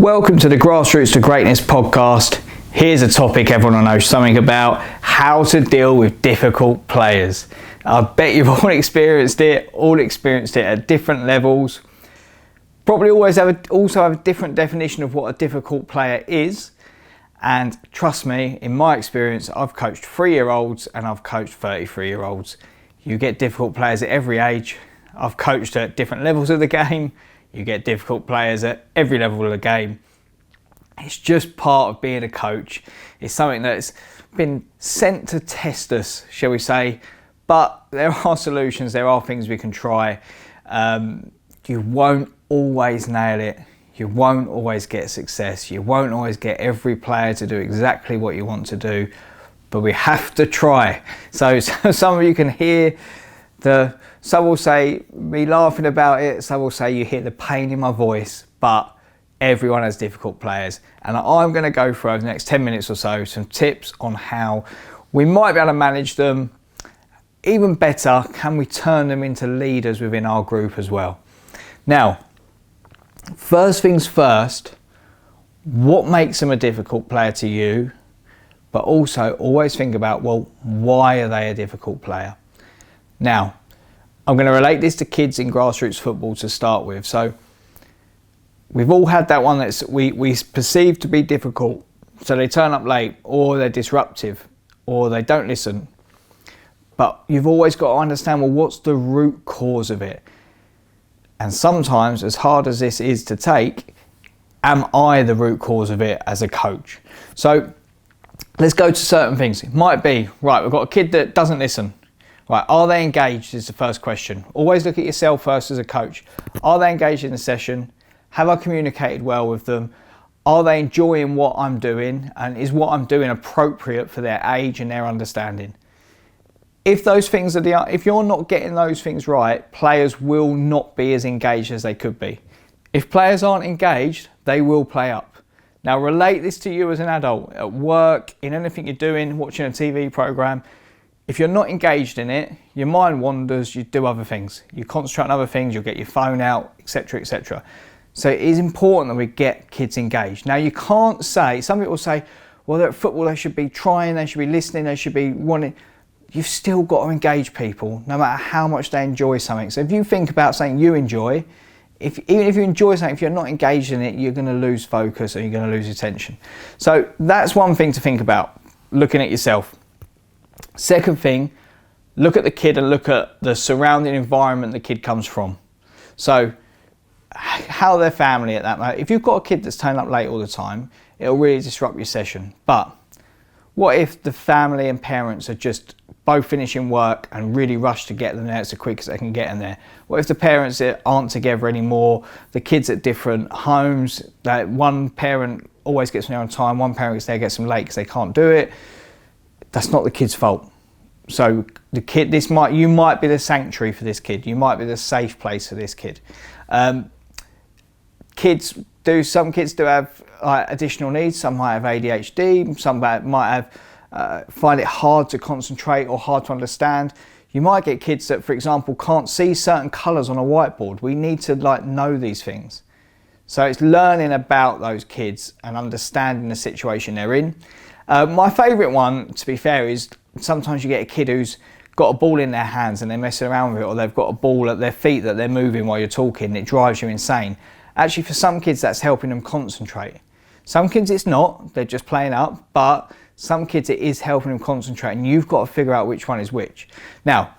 Welcome to the Grassroots To Greatness podcast. Here's a topic everyone knows something about: how to deal with difficult players. I bet you've all experienced it at different levels. Probably also have a different definition of what a difficult player is. And trust me, in my experience, I've coached 3-year-olds and I've coached 33-year-olds. You get difficult players at every age. I've coached at different levels of the game. You get difficult players at every level of the game. It's just part of being a coach. It's something that's been sent to test us, shall we say. But there are solutions, there are things we can try. You won't always nail it. You won't always get success. You won't always get every player to do exactly what you want to do. But we have to try. So some of you can hear some will say me laughing about it, some will say you hear the pain in my voice, but everyone has difficult players. And I'm going to go through over the next 10 minutes or so some tips on how we might be able to manage them. Even better, can we turn them into leaders within our group as well? Now, first things first, what makes them a difficult player to you? But also always think about, well, why are they a difficult player? Now, I'm going to relate this to kids in grassroots football to start with. So we've all had that one that we perceive to be difficult. So they turn up late, or they're disruptive, or they don't listen. But you've always got to understand, well, what's the root cause of it? And sometimes, as hard as this is to take, am I the root cause of it as a coach? So let's go to certain things. It might be, right, we've got a kid that doesn't listen. Right, are they engaged is the first question. Always look at yourself first as a coach. Are they engaged in the session? Have I communicated well with them? Are they enjoying what I'm doing? And is what I'm doing appropriate for their age and their understanding? If those things if you're not getting those things right, players will not be as engaged as they could be. If players aren't engaged, they will play up. Now relate this to you as an adult, at work, in anything you're doing, watching a TV program. If you're not engaged in it, your mind wanders, you do other things. You concentrate on other things, you'll get your phone out, etc., etc. So it is important that we get kids engaged. Now you can't say, some people say, well, they're at football, they should be trying, they should be listening, they should be wanting. You've still got to engage people, no matter how much they enjoy something. So if you think about something you enjoy, even if you enjoy something, if you're not engaged in it, you're going to lose focus or you're going to lose attention. So that's one thing to think about, looking at yourself. Second thing, look at the kid and look at the surrounding environment the kid comes from. So how their family at that moment. If you've got a kid that's turning up late all the time, it'll really disrupt your session. But what if the family and parents are just both finishing work and really rush to get them there as quick as they can get them there? What if the parents aren't together anymore, the kids at different homes, that one parent always gets there on time, one parent gets there, gets them late because they can't do it? That's not the kid's fault. So the kid, you might be the sanctuary for this kid. You might be the safe place for this kid. Some kids do have additional needs. Some might have ADHD. Some might have find it hard to concentrate or hard to understand. You might get kids that, for example, can't see certain colours on a whiteboard. We need to know these things. So it's learning about those kids and understanding the situation they're in. My favourite one, to be fair, is sometimes you get a kid who's got a ball in their hands and they're messing around with it, or they've got a ball at their feet that they're moving while you're talking, and it drives you insane. Actually, for some kids, that's helping them concentrate. Some kids it's not, they're just playing up, but some kids it is helping them concentrate, and you've got to figure out which one is which. Now,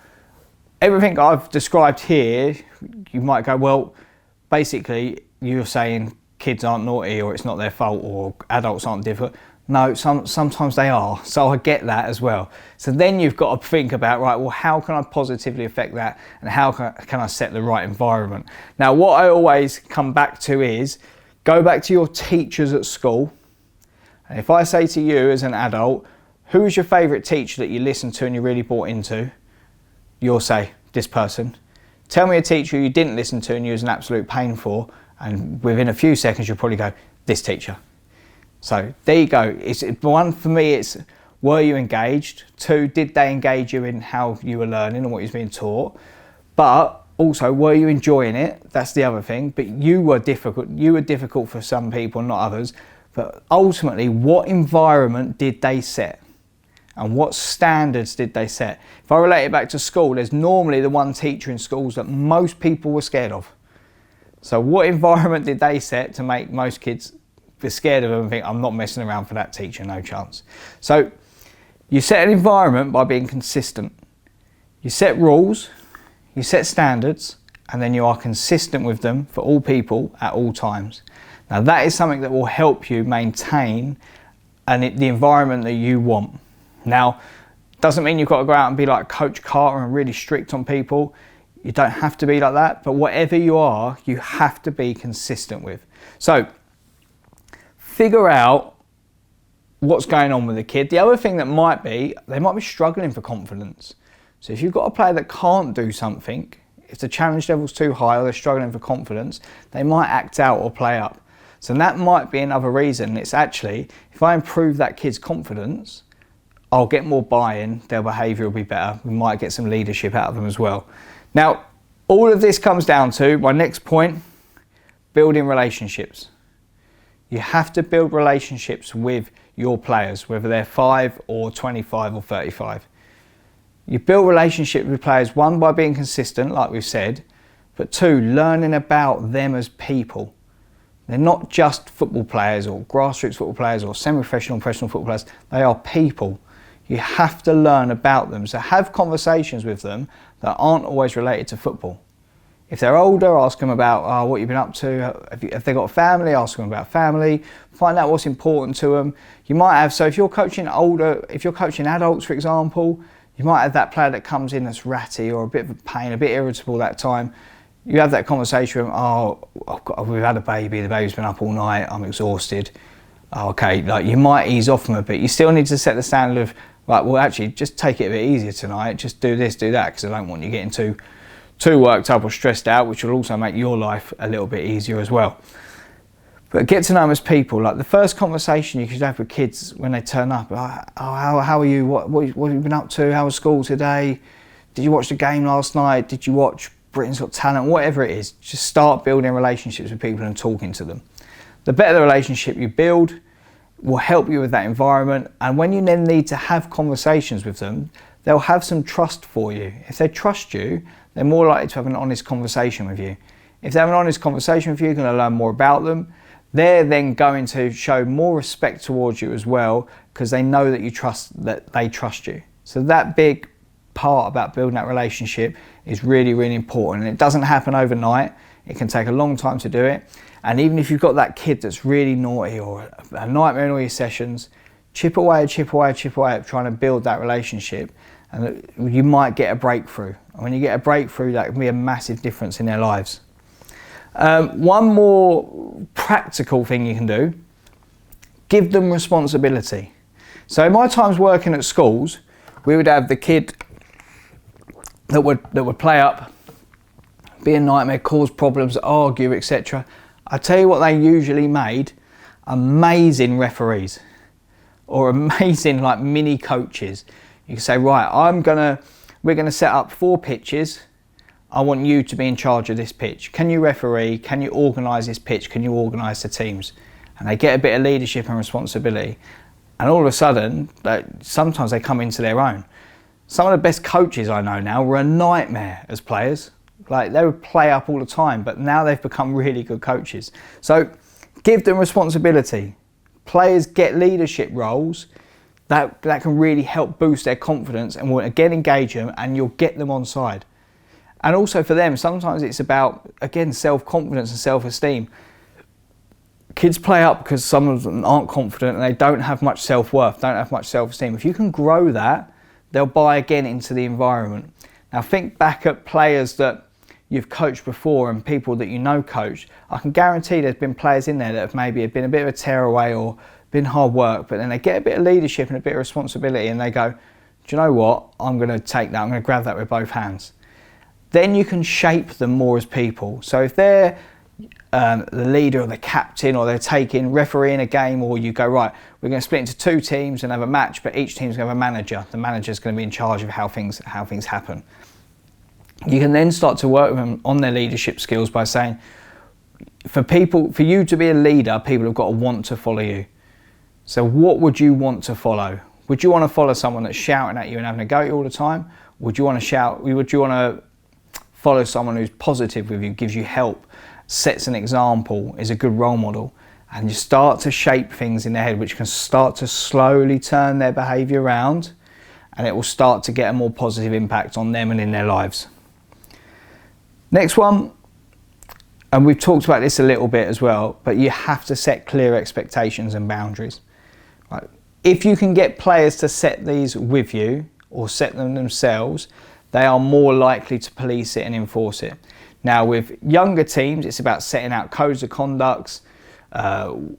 everything I've described here, you might go, well, basically you're saying kids aren't naughty or it's not their fault or adults aren't difficult. No, sometimes they are, so I get that as well. So then you've got to think about, right, well, how can I positively affect that, and how can I set the right environment? Now, what I always come back to is, go back to your teachers at school. And if I say to you as an adult, who is your favourite teacher that you listen to and you really bought into? You'll say, this person. Tell me a teacher you didn't listen to and you was an absolute pain for, and within a few seconds you'll probably go, this teacher. So there you go. It's one, for me, it's were you engaged? 2, did they engage you in how you were learning and what you was being taught? But Also, were you enjoying it? That's the other thing. But you were difficult. You were difficult for some people, not others. But ultimately, what environment did they set? And what standards did they set? If I relate it back to school, there's normally the one teacher in schools that most people were scared of. So what environment did they set to make most kids be scared of them and think, I'm not messing around for that teacher, no chance. So you set an environment by being consistent. You set rules, you set standards, and then you are consistent with them for all people at all times. Now that is something that will help you maintain the environment that you want. Now, doesn't mean you've got to go out and be like Coach Carter and really strict on people. You don't have to be like that, but whatever you are, you have to be consistent with. So, figure out what's going on with the kid. The other thing that might be, they might be struggling for confidence. So if you've got a player that can't do something, if the challenge level's too high or they're struggling for confidence, they might act out or play up. So that might be another reason. It's actually, if I improve that kid's confidence, I'll get more buy-in, their behaviour will be better, we might get some leadership out of them as well. Now, all of this comes down to, my next point, building relationships. You have to build relationships with your players, whether they're 5 or 25 or 35. You build relationships with players, one, by being consistent, like we've said, but two, learning about them as people. They're not just football players or grassroots football players or semi-professional and professional football players, they are people. You have to learn about them. So have conversations with them that aren't always related to football. If they're older, ask them about what you've been up to. If they've got a family, ask them about family. Find out what's important to them. You might have, so if you're coaching adults, for example, you might have that player that comes in that's ratty or a bit of a pain, a bit irritable that time. You have that conversation with them, we've had a baby, the baby's been up all night, I'm exhausted. Okay, like you might ease off them a bit. You still need to set the standard of, right, well actually just take it a bit easier tonight, just do this, do that, because I don't want you getting too worked up or stressed out, which will also make your life a little bit easier as well. But get to know them as people. Like the first conversation you should have with kids when they turn up, how are you, what have you been up to, how was school today, did you watch the game last night, did you watch Britain's Got Talent, whatever it is, just start building relationships with people and talking to them. The better the relationship you build will help you with that environment, and when you then need to have conversations with them, they'll have some trust for you. If they trust you, they're more likely to have an honest conversation with you. If they have an honest conversation with you, you're going to learn more about them. They're then going to show more respect towards you as well, because they know that they trust you. So that big part about building that relationship is really, really important. And it doesn't happen overnight. It can take a long time to do it. And even if you've got that kid that's really naughty or a nightmare in all your sessions, chip away at trying to build that relationship, and you might get a breakthrough. And when you get a breakthrough, that can be a massive difference in their lives. One more practical thing you can do, give them responsibility. So in my times working at schools, we would have the kid that would play up, be a nightmare, cause problems, argue, etc. I tell you what, they usually made amazing referees or amazing like mini coaches. You can say, right, we're gonna set up 4 pitches. I want you to be in charge of this pitch. Can you referee? Can you organise this pitch? Can you organise the teams? And they get a bit of leadership and responsibility. And all of a sudden, sometimes they come into their own. Some of the best coaches I know now were a nightmare as players. Like they would play up all the time, but now they've become really good coaches. So give them responsibility. Players get leadership roles that can really help boost their confidence and will again engage them, and you'll get them on side. And also for them, sometimes it's about, again, self-confidence and self-esteem. Kids play up because some of them aren't confident and they don't have much self-worth, don't have much self-esteem. If you can grow that, they'll buy again into the environment. Now think back at players that you've coached before and people that you know coached. I can guarantee there's been players in there that have maybe been a bit of a tearaway or been hard work, but then they get a bit of leadership and a bit of responsibility and they go, do you know what? I'm going to take that, I'm going to grab that with both hands. Then you can shape them more as people. So if they're the leader or the captain, or they're taking refereeing a game, or you go, right, we're going to split into 2 teams and have a match, but each team's going to have a manager. The manager's going to be in charge of how things happen. You can then start to work with them on their leadership skills by saying, for you to be a leader, people have got to want to follow you. So what would you want to follow? Would you want to follow someone that's shouting at you and having a go at you all the time? Would you want to follow someone who's positive with you, gives you help, sets an example, is a good role model? And you start to shape things in their head which can start to slowly turn their behaviour around, and it will start to get a more positive impact on them and in their lives. Next one, and we've talked about this a little bit as well, but you have to set clear expectations and boundaries. Right? If you can get players to set these with you or set them themselves, they are more likely to police it and enforce it. Now with younger teams, it's about setting out codes of conduct,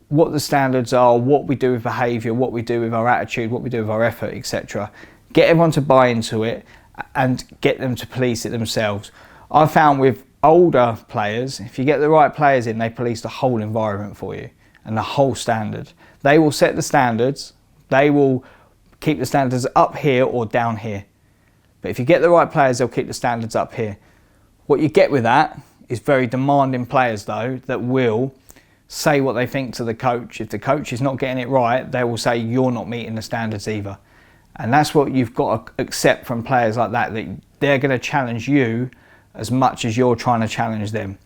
what the standards are, what we do with behaviour, what we do with our attitude, what we do with our effort, etc. Get everyone to buy into it and get them to police it themselves. I've found with older players, if you get the right players in, they police the whole environment for you and the whole standard. They will set the standards, they will keep the standards up here or down here. But if you get the right players, they'll keep the standards up here. What you get with that is very demanding players though, that will say what they think to the coach. If the coach is not getting it right, they will say you're not meeting the standards either. And that's what you've got to accept from players like that they're going to challenge you as much as you're trying to challenge them.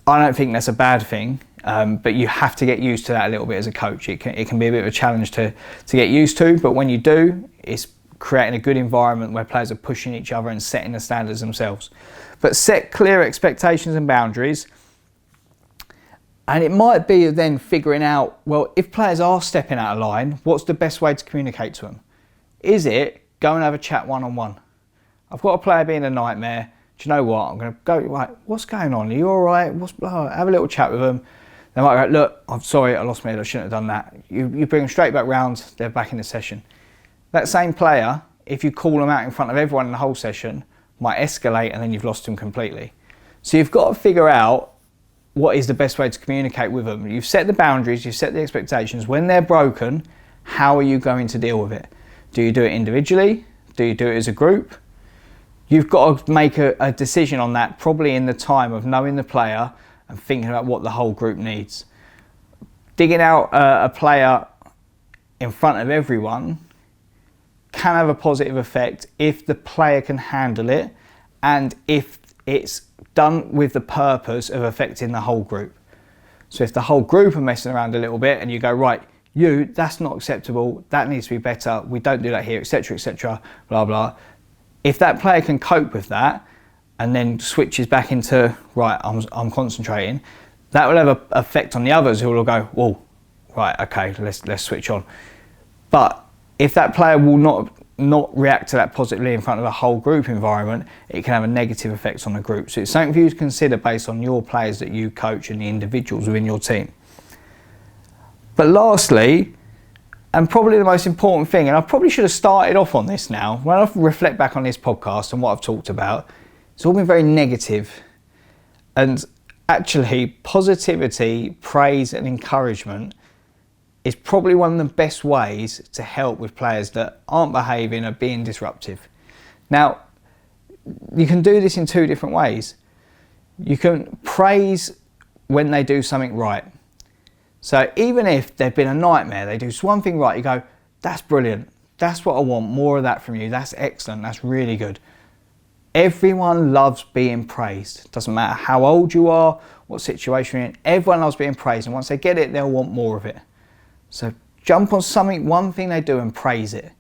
I don't think that's a bad thing, but you have to get used to that a little bit as a coach. It can be a bit of a challenge to get used to, but when you do, it's creating a good environment where players are pushing each other and setting the standards themselves. But set clear expectations and boundaries. And it might be then figuring out, well, if players are stepping out of line, what's the best way to communicate to them? Is it go and have a chat one-on-one? I've got a player being a nightmare. Do you know what? I'm going to go, right, what's going on? Are you all right? Have a little chat with them. They might go, look, I'm sorry, I lost my head. I shouldn't have done that. You bring them straight back round. They're back in the session. That same player, if you call them out in front of everyone in the whole session, might escalate and then you've lost them completely. So you've got to figure out what is the best way to communicate with them. You've set the boundaries, you've set the expectations. When they're broken, how are you going to deal with it? Do you do it individually? Do you do it as a group? You've got to make a decision on that, probably in the time of knowing the player and thinking about what the whole group needs. Digging out a player in front of everyone can have a positive effect if the player can handle it and if it's done with the purpose of affecting the whole group. So if the whole group are messing around a little bit and you go, right, that's not acceptable, that needs to be better, we don't do that here, etc., blah, blah. If that player can cope with that and then switches back into, right, I'm concentrating, that will have an effect on the others who will go, whoa, right, okay, let's switch on. But if that player will not react to that positively in front of a whole group environment, it can have a negative effect on the group. So it's something for you to consider based on your players that you coach and the individuals within your team. But lastly, and probably the most important thing, and I probably should have started off on this now, when I reflect back on this podcast and what I've talked about, it's all been very negative. And actually, positivity, praise and encouragement is probably one of the best ways to help with players that aren't behaving or being disruptive. Now, you can do this in two different ways. You can praise when they do something right. So even if they've been a nightmare, they do one thing right, you go, that's brilliant. That's what I want, more of that from you. That's excellent, that's really good. Everyone loves being praised. Doesn't matter how old you are, what situation you're in, everyone loves being praised. And once they get it, they'll want more of it. So jump on something, one thing they do and praise it.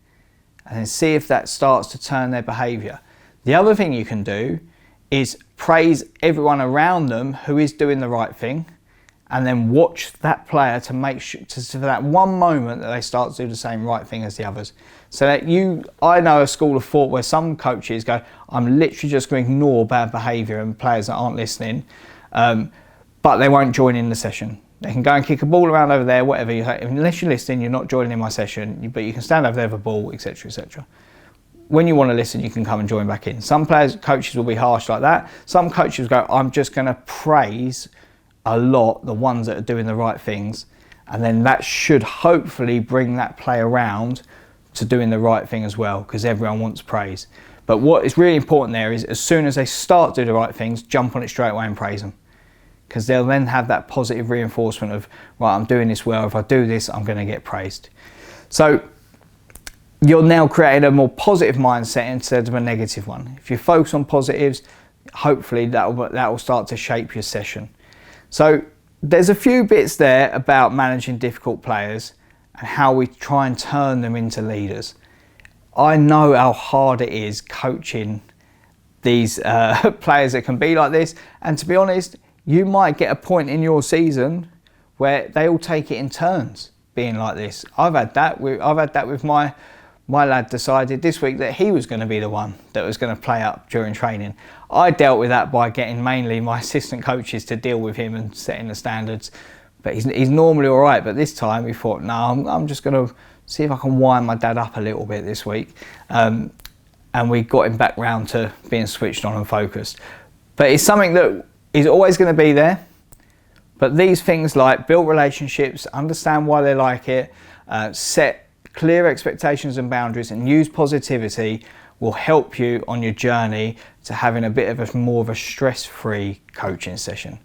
And then see if that starts to turn their behaviour. The other thing you can do is praise everyone around them who is doing the right thing, and then watch that player to make sure, for that one moment that they start to do the same right thing as the others. So that I know a school of thought where some coaches go, I'm literally just going to ignore bad behaviour and players that aren't listening, but they won't join in the session. They can go and kick a ball around over there, whatever. Unless you're listening, you're not joining in my session, but you can stand over there with a ball, etc., etc. When you want to listen, you can come and join back in. Some coaches will be harsh like that. Some coaches go, I'm just going to praise a lot the ones that are doing the right things, and then that should hopefully bring that play around to doing the right thing as well, because everyone wants praise. But what is really important there is as soon as they start doing the right things, jump on it straight away and praise them. Because they'll then have that positive reinforcement of, right, I'm doing this well. If I do this, I'm going to get praised. So you're now creating a more positive mindset instead of a negative one. If you focus on positives, hopefully that will start to shape your session. So there's a few bits there about managing difficult players and how we try and turn them into leaders. I know how hard it is coaching these players that can be like this, and to be honest, you might get a point in your season where they all take it in turns being like this. I've had that with my lad decided this week that he was going to be the one that was going to play up during training. I dealt with that by getting mainly my assistant coaches to deal with him and setting the standards. But he's normally all right. But this time we thought, no, I'm just going to see if I can wind my dad up a little bit this week. And we got him back round to being switched on and focused. But it's something that is always going to be there. But these things like build relationships, understand why they like it, set clear expectations and boundaries, and use positivity will help you on your journey to having a bit of more of a stress-free coaching session.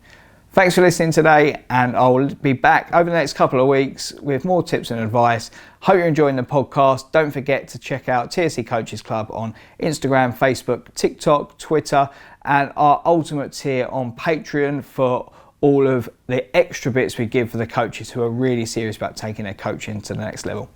Thanks for listening today, and I'll be back over the next couple of weeks with more tips and advice. Hope you're enjoying the podcast. Don't forget to check out TSC Coaches Club on Instagram, Facebook, TikTok, Twitter, and our ultimate tier on Patreon for all of the extra bits we give for the coaches who are really serious about taking their coaching to the next level.